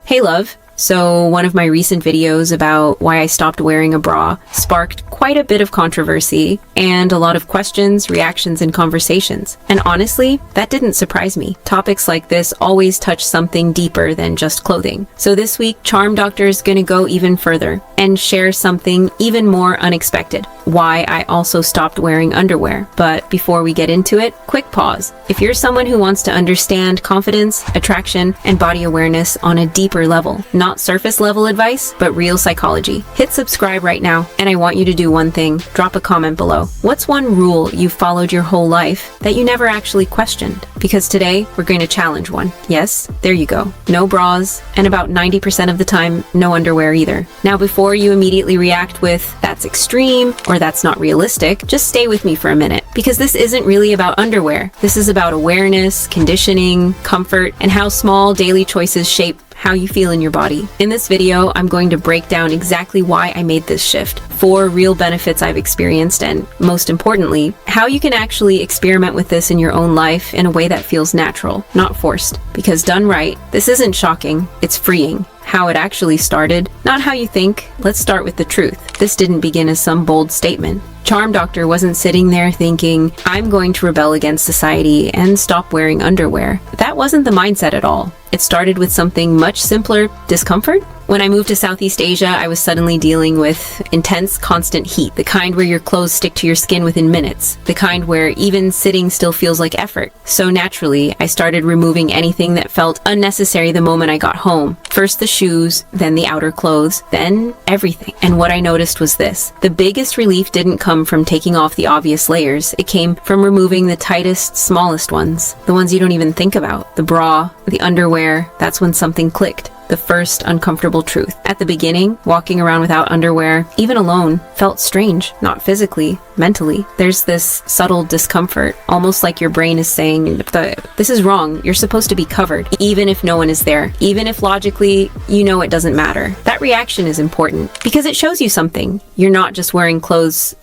Hey love. So one of my recent videos about why I stopped wearing a bra sparked quite a bit of controversy and a lot of questions, reactions, and conversations. And honestly, that didn't surprise me. Topics like this always touch something deeper than just clothing. So this week, Charm Doctor is gonna go even further and share something even more unexpected. Why I also stopped wearing underwear. But before we get into it, quick pause. If you're someone who wants to understand confidence, attraction, and body awareness on a deeper level, not surface level advice, but real psychology, hit subscribe right now. And I want you to do one thing. Drop a comment below. What's one rule you've followed your whole life that you never actually questioned? Because today, we're going to challenge one. Yes, there you go. No bras, and about 90% of the time, no underwear either. Now, before you immediately react with, that's extreme, or that's not realistic, just stay with me for a minute. Because this isn't really about underwear. This is about awareness, conditioning, comfort, and how small daily choices shape how you feel in your body. In this video, I'm going to break down exactly why I made this shift, 4 real benefits I've experienced, and most importantly, how you can actually experiment with this in your own life in a way that feels natural, not forced. Because done right, this isn't shocking, it's freeing. How it actually started, not how you think. Let's start with the truth. This didn't begin as some bold statement. Charm Doctor wasn't sitting there thinking, I'm going to rebel against society and stop wearing underwear. That wasn't the mindset at all. It started with something much simpler: discomfort. When I moved to Southeast Asia, I was suddenly dealing with intense, constant heat, the kind where your clothes stick to your skin within minutes, the kind where even sitting still feels like effort. So naturally, I started removing anything that felt unnecessary the moment I got home. First the shoes, then the outer clothes, then everything. And what I noticed was this. The biggest relief didn't come from taking off the obvious layers. It came from removing the tightest, smallest ones, the ones you don't even think about. The bra, the underwear, that's when something clicked. The first uncomfortable truth. At the beginning, walking around without underwear, even alone, felt strange. Not physically, mentally. There's this subtle discomfort, almost like your brain is saying, this is wrong, you're supposed to be covered, even if no one is there. Even if logically, you know it doesn't matter. That reaction is important, because it shows you something. You're not just wearing clothes,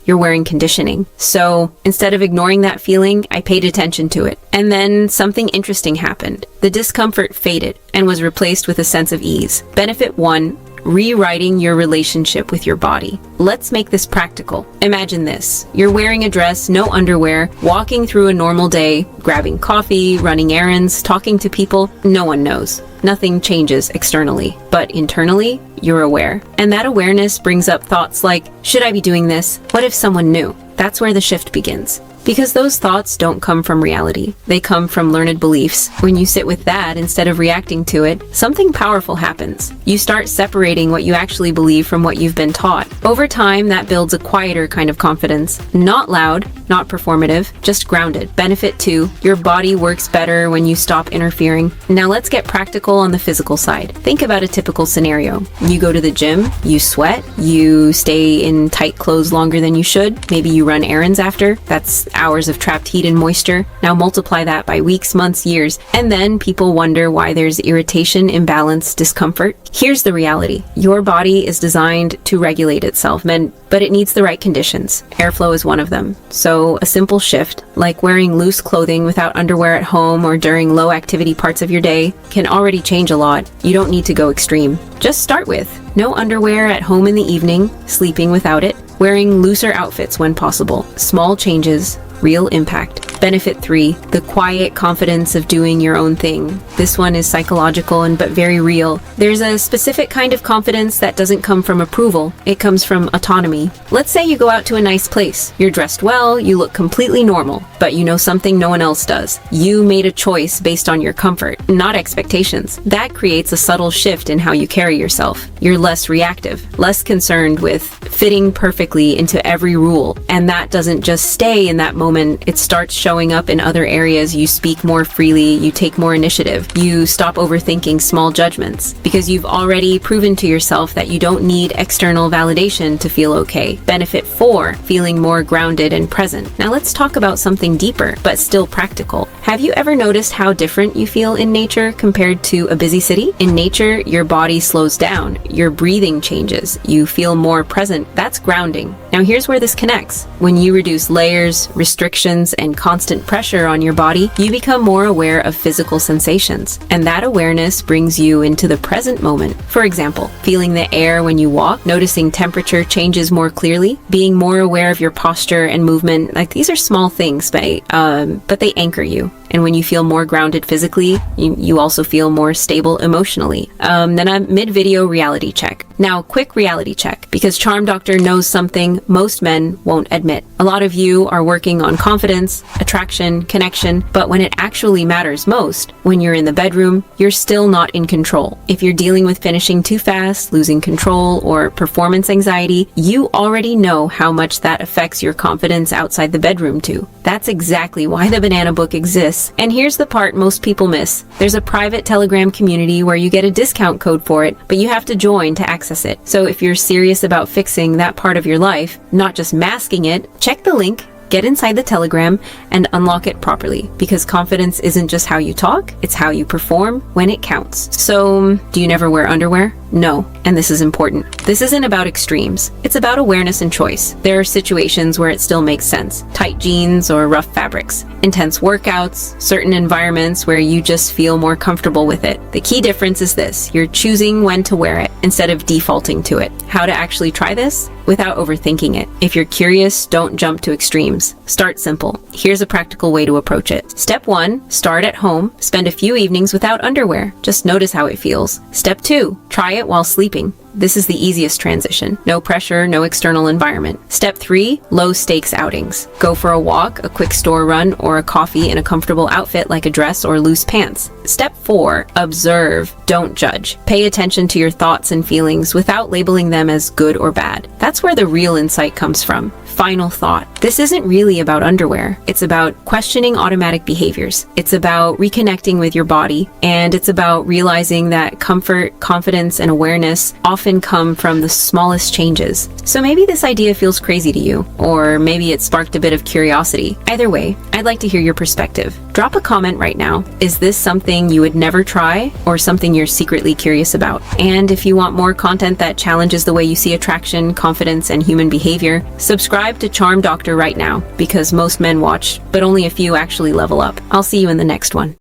you're wearing conditioning. So, instead of ignoring that feeling, I paid attention to it. And then something interesting happened. The discomfort faded and was replaced with a sense of ease. Benefit 1, rewriting your relationship with your body. Let's make this practical. Imagine this. You're wearing a dress, no underwear, walking through a normal day, grabbing coffee, running errands, talking to people no one knows. Nothing changes externally, but internally, you're aware. And that awareness brings up thoughts like, should I be doing this? What if someone knew? That's where the shift begins. Because those thoughts don't come from reality. They come from learned beliefs. When you sit with that instead of reacting to it, something powerful happens. You start separating what you actually believe from what you've been taught. Over time, that builds a quieter kind of confidence. Not loud, not performative, just grounded. Benefit 2, your body works better when you stop interfering. Now let's get practical on the physical side. Think about a typical scenario. You go to the gym, you sweat, you stay in tight clothes longer than you should. Maybe you run errands after. That's hours of trapped heat and moisture. Now multiply that by weeks, months, years, and then people wonder why there's irritation, imbalance, discomfort. Here's the reality. Your body is designed to regulate itself, but it needs the right conditions. Airflow is one of them. So a simple shift, like wearing loose clothing without underwear at home or during low activity parts of your day, can already change a lot. You don't need to go extreme. Just start with no underwear at home in the evening, sleeping without it, wearing looser outfits when possible. Small changes, real impact. Benefit 3, the quiet confidence of doing your own thing. This one is psychological but very real. There's a specific kind of confidence that doesn't come from approval. It comes from autonomy. Let's say you go out to a nice place. You're dressed well, you look completely normal, but you know something no one else does. You made a choice based on your comfort, not expectations. That creates a subtle shift in how you carry yourself. You're less reactive, less concerned with fitting perfectly into every rule. And that doesn't just stay in that moment, it starts showing up in other areas. You speak more freely, you take more initiative, you stop overthinking small judgments, because you've already proven to yourself that you don't need external validation to feel okay. Benefit 4, feeling more grounded and present. Now let's talk about something deeper, but still practical. Have you ever noticed how different you feel in nature compared to a busy city? In nature, your body slows down, your breathing changes, you feel more present. That's grounding. Now here's where this connects. When you reduce layers, restrictions, and constant constant pressure on your body, you become more aware of physical sensations. And that awareness brings you into the present moment. For example, feeling the air when you walk, noticing temperature changes more clearly, being more aware of your posture and movement. Like, these are small things, but they anchor you. And when you feel more grounded physically, you also feel more stable emotionally. Then a mid-video reality check. Now, quick reality check, because Charm Doctor knows something most men won't admit. A lot of you are working on confidence, attraction, connection, but when it actually matters most, when you're in the bedroom, you're still not in control. If you're dealing with finishing too fast, losing control, or performance anxiety, you already know how much that affects your confidence outside the bedroom too. That's exactly why the Banana Book exists. And here's the part most people miss. There's a private Telegram community where you get a discount code for it, but you have to join to access it. So if you're serious about fixing that part of your life, not just masking it, check the link, get inside the Telegram, and unlock it properly. Because confidence isn't just how you talk, it's how you perform when it counts. So, do you never wear underwear? No, and this is important. This isn't about extremes. It's about awareness and choice. There are situations where it still makes sense. Tight jeans or rough fabrics. Intense workouts, certain environments where you just feel more comfortable with it. The key difference is this: you're choosing when to wear it instead of defaulting to it. How to actually try this? Without overthinking it. If you're curious, don't jump to extremes. Start simple. Here's a practical way to approach it. Step 1, start at home. Spend a few evenings without underwear. Just notice how it feels. Step 2, try it while sleeping. This is the easiest transition. No pressure, no external environment. Step 3, low stakes outings. Go for a walk, a quick store run, or a coffee in a comfortable outfit like a dress or loose pants. Step 4, observe, don't judge. Pay attention to your thoughts and feelings without labeling them as good or bad. That's where the real insight comes from. Final thought. This isn't really about underwear. It's about questioning automatic behaviors. It's about reconnecting with your body, and it's about realizing that comfort, confidence, and awareness often come from the smallest changes. So maybe this idea feels crazy to you, or maybe it sparked a bit of curiosity. Either way, I'd like to hear your perspective. Drop a comment right now. Is this something you would never try, or something you're secretly curious about? And if you want more content that challenges the way you see attraction, confidence, and human behavior, subscribe to Charm Doctor right now, because most men watch, but only a few actually level up. I'll see you in the next one.